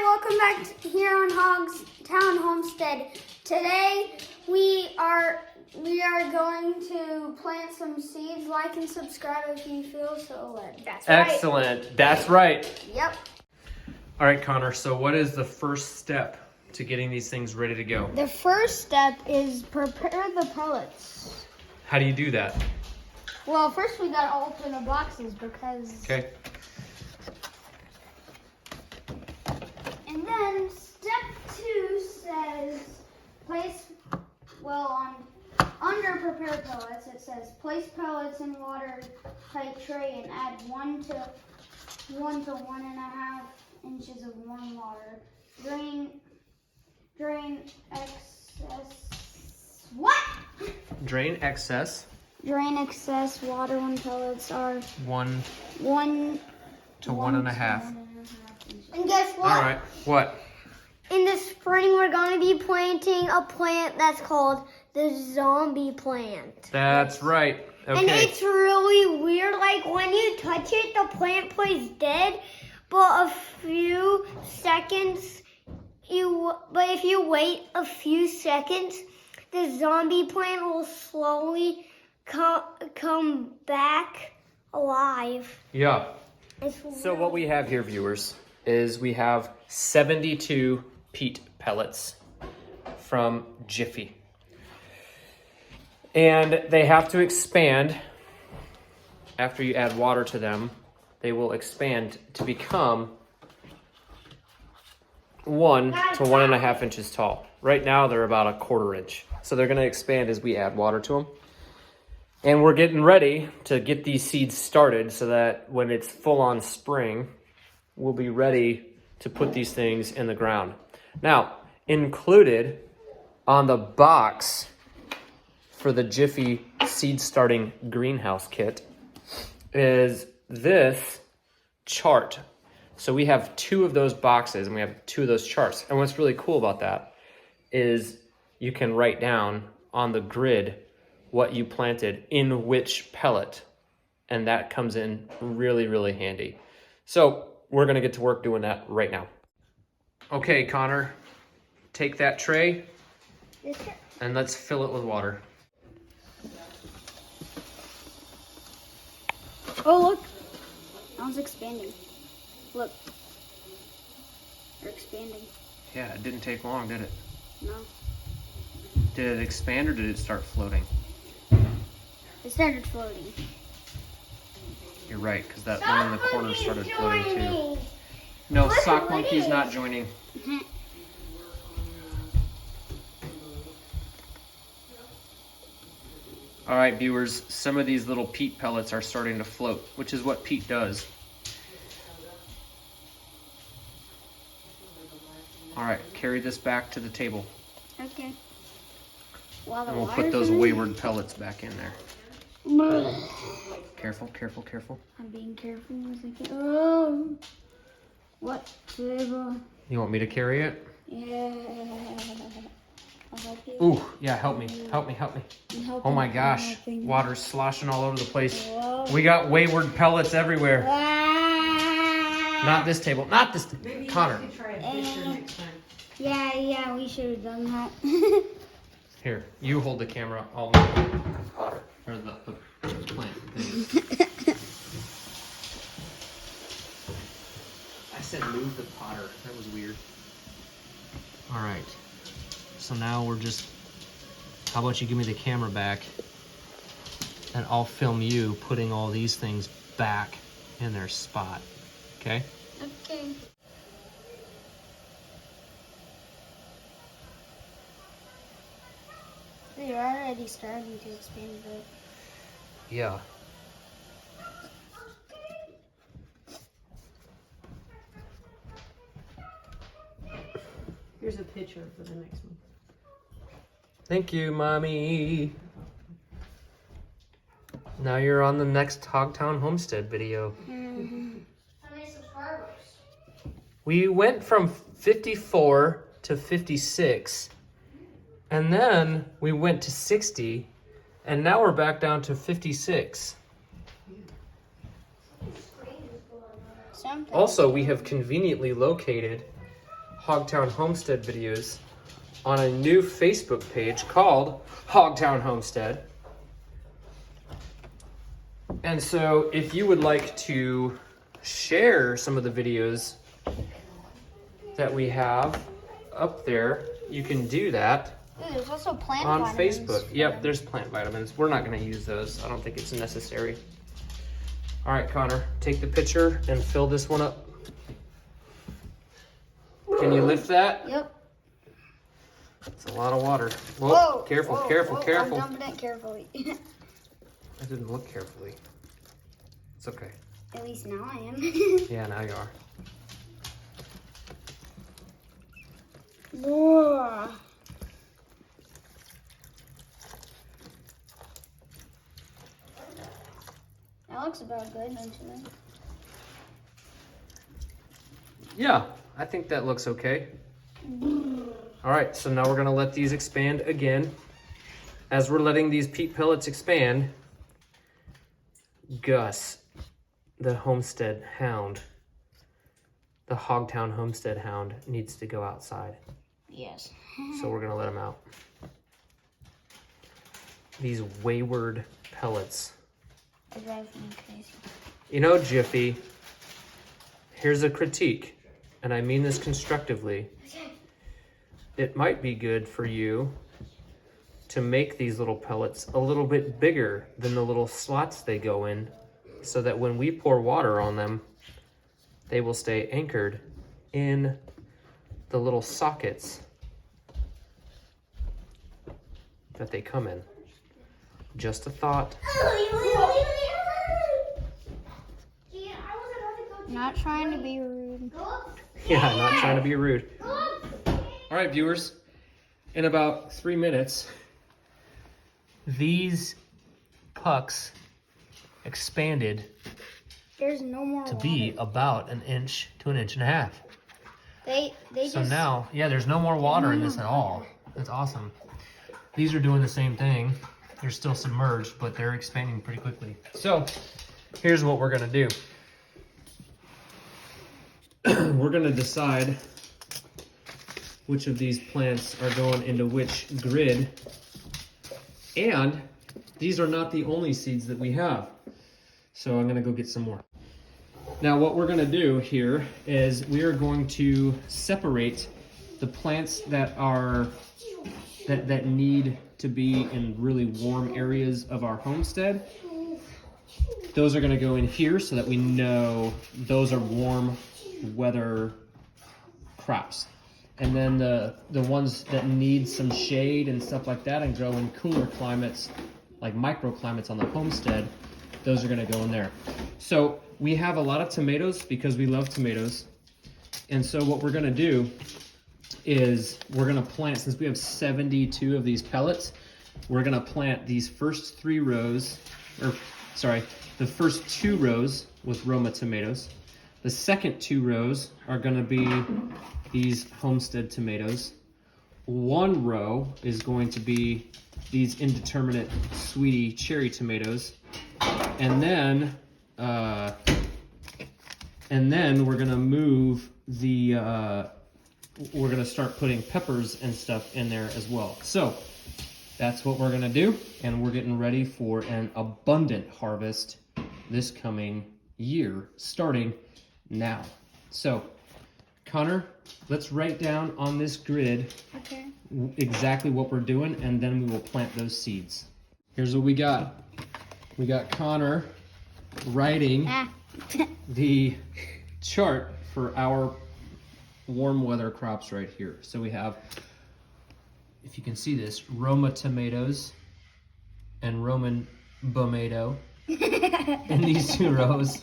welcome back here on Hogstown Homestead. Today we are going to plant some seeds. Like and subscribe if you feel so led. That's right. Excellent. That's right. Yep. All right, Connor. So what is the first step to getting these things ready to go? The first step is prepare the pellets. How do you do that? Well, first we gotta open the boxes because. Okay. And then step 2 says under prepare pellets, it says place pellets in watertight tray and add 1 to 1.5 inches of warm water. Drain excess. What? Drain excess. Drain excess water when pellets are 1 to 1.5. And guess what? All right. What? In the spring, we're going to be planting a plant that's called the zombie plant. That's right. Okay. And it's really weird. Like when you touch it, the plant plays dead. But if you wait a few seconds, the zombie plant will slowly come back alive. Yeah. It's So what we have here, viewers, is we have 72 peat pellets from Jiffy. And they have to expand after you add water to them. They will expand to become 1 to 1.5 inches tall. Right now, they're about 1/4 inch. So they're going to expand as we add water to them. And we're getting ready to get these seeds started so that when it's full on spring, we'll be ready to put these things in the ground. Now, included on the box for the Jiffy seed starting greenhouse kit is this chart. So we have 2 of those boxes and we have 2 of those charts. And what's really cool about that is you can write down on the grid what you planted in which pellet. And that comes in really, really handy. So we're gonna get to work doing that right now. Okay, Connor, take that tray and let's fill it with water. Oh, look. That one's expanding. Look. They're expanding. Yeah, it didn't take long, did it? No. Did it expand or did it start floating? It started floating. You're right, because that one in the corner started floating too. No, Sock Monkey's not joining. All right, viewers, some of these little peat pellets are starting to float, which is what peat does. All right, carry this back to the table. Okay. And we'll put those wayward pellets back in there. Careful, careful, careful. I'm being careful as I can. Oh. What? Table. You want me to carry it? Yeah. I'll help you. Ooh, yeah, help me, help me, help me. Oh my gosh, water's sloshing all over the place. Whoa. We got wayward pellets everywhere. Ah. Not this table, not this Connor. Try a picture next time. Yeah, we should have done that. Here, you hold the camera. I'll or the plant thing. I said move the potter. That was weird. All right. So now we're just, how about you give me the camera back and I'll film you putting all these things back in their spot. Okay? Okay. You're already starting to expand a bit. Yeah. Here's a picture for the next one. Thank you, Mommy. Now you're on the next Hogtown Homestead video. Mm-hmm. How many subscribers? We went from 54 to 56, and then we went to 60, and now we're back down to 56. Something. Also, we have conveniently located Hogtown Homestead videos on a new Facebook page called Hogtown Homestead. And so if you would like to share some of the videos that we have up there, you can do that. Ooh, there's also plant on vitamins. Facebook. Yep, there's plant vitamins. We're not going to use those. I don't think it's necessary. All right, Connor, take the picture and fill this one up. Can you lift that? Yep. It's a lot of water. Whoa, Whoa, careful, whoa, careful, whoa, careful. I'm dumping it carefully. I didn't look carefully. It's okay. At least now I am. Yeah, now you are. Whoa. That looks about good, don't you think? Yeah, I think that looks okay. All right, so now we're gonna let these expand again. As we're letting these peat pellets expand, Gus, the homestead hound, the Hogtown Homestead hound, needs to go outside. Yes. So we're gonna let him out. These wayward pellets. It drives me crazy. You know, Jiffy, here's a critique, and I mean this constructively. It might be good for you to make these little pellets a little bit bigger than the little slots they go in, so that when we pour water on them, they will stay anchored in the little sockets that they come in. Just a thought. Not trying to be rude. Yeah, not trying to be rude. All right, viewers, in about 3 minutes, these pucks expanded There's no more to water. be about 1 inch to 1.5 inches. They So just now, yeah, there's no more water in this at all. That's awesome. These are doing the same thing. They're still submerged, but they're expanding pretty quickly. So here's what we're gonna do. We're gonna decide which of these plants are going into which grid. And these are not the only seeds that we have. So I'm gonna go get some more. Now what we're gonna do here is we are going to separate the plants that are that need to be in really warm areas of our homestead. Those are gonna go in here so that we know those are warm weather crops. And then the ones that need some shade and stuff like that and grow in cooler climates, like microclimates on the homestead, those are gonna go in there. So we have a lot of tomatoes because we love tomatoes. And so what we're gonna do is we're gonna plant, since we have 72 of these pellets, we're gonna plant these first 3 rows, or sorry, the first 2 rows with Roma tomatoes. The second 2 rows are gonna be these homestead tomatoes. 1 row is going to be these indeterminate sweetie cherry tomatoes. And then we're gonna move the, we're gonna start putting peppers and stuff in there as well. So that's what we're gonna do. And we're getting ready for an abundant harvest this coming year, starting now. So Connor, let's write down on this grid exactly what we're doing, and then we will plant those seeds. Here's what we got. We got Connor writing the chart for our warm weather crops right here. So we have, if you can see this, Roma tomatoes and Roman bomato in these 2 rows.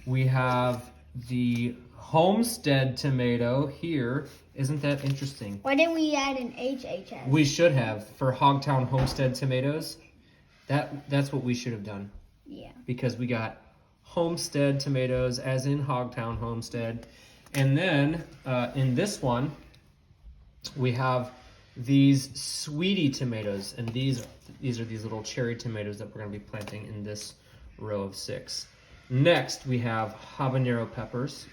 We have the homestead tomato here. Isn't that interesting? Why didn't we add an HHS? We should have for Hogtown Homestead tomatoes. That's what we should have done. Yeah. Because we got homestead tomatoes as in Hogtown Homestead. And then in this one, we have these sweetie tomatoes. And these are these little cherry tomatoes that we're gonna be planting in this row of 6. Next, we have habanero peppers.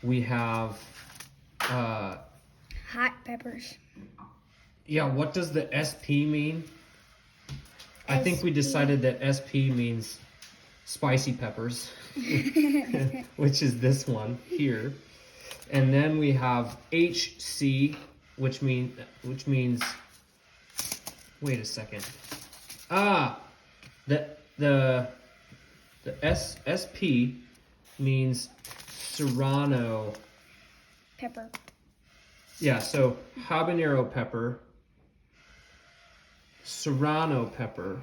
We have, Hot peppers. yeah, what does the SP mean? I think we decided that SP means spicy peppers, which is this one here. And then we have HC, which means, wait a second. The SP means serrano. Pepper. Yeah, so habanero pepper, serrano pepper,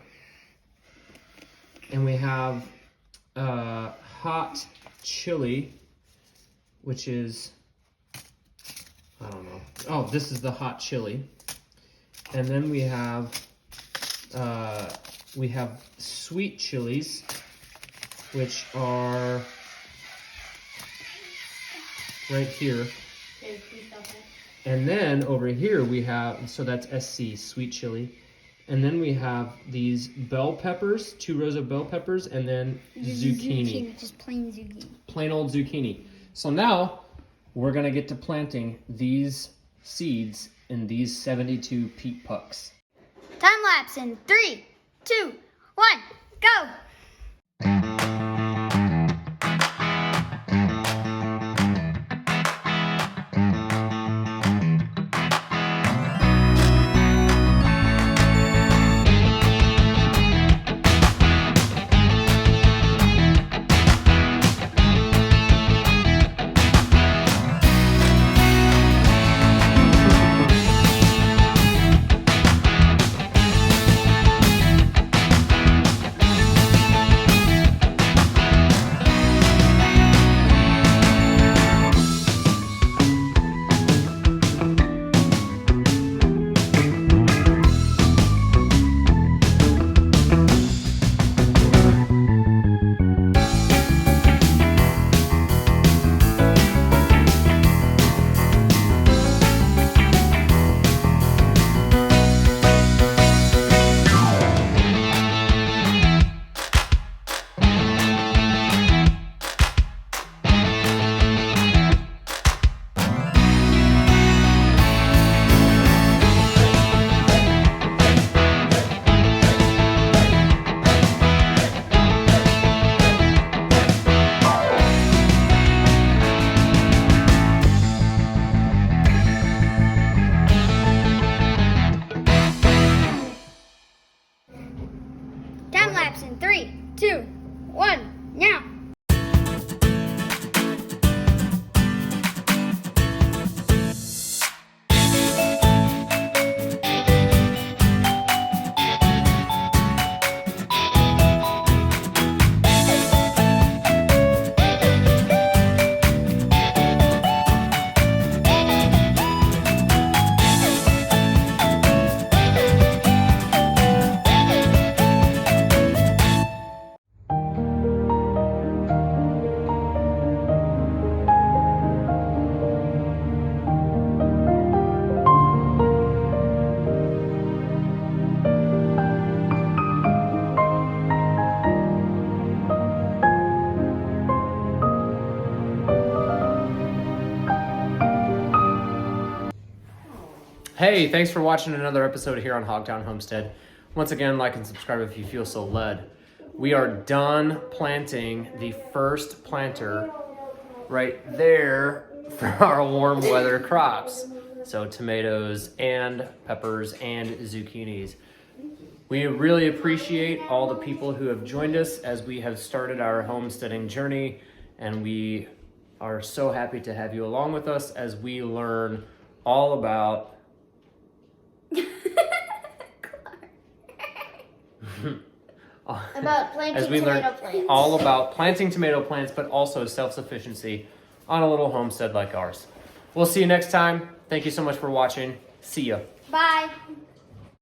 and we have hot chili, which is, I don't know. Oh, this is the hot chili. And then we have sweet chilies, which are right here. And then over here we have, so that's SC, sweet chili. And then we have these bell peppers, 2 rows of bell peppers, and then zucchini. Just plain zucchini. Plain old zucchini. So now we're gonna get to planting these seeds in these 72 peat pucks. Time lapse in 3, 2, 1, go! Time lapse in 3, 2, 1, now! Hey, thanks for watching another episode here on Hogtown Homestead. Once again, like and subscribe if you feel so led. We are done planting the first planter right there for our warm weather crops. So tomatoes and peppers and zucchinis. We really appreciate all the people who have joined us as we have started our homesteading journey, and we are so happy to have you along with us as we learn all about About planting as we tomato learn plants. all about planting tomato plants, but also self-sufficiency on a little homestead like ours. We'll see you next time. Thank you so much for watching. See ya. Bye.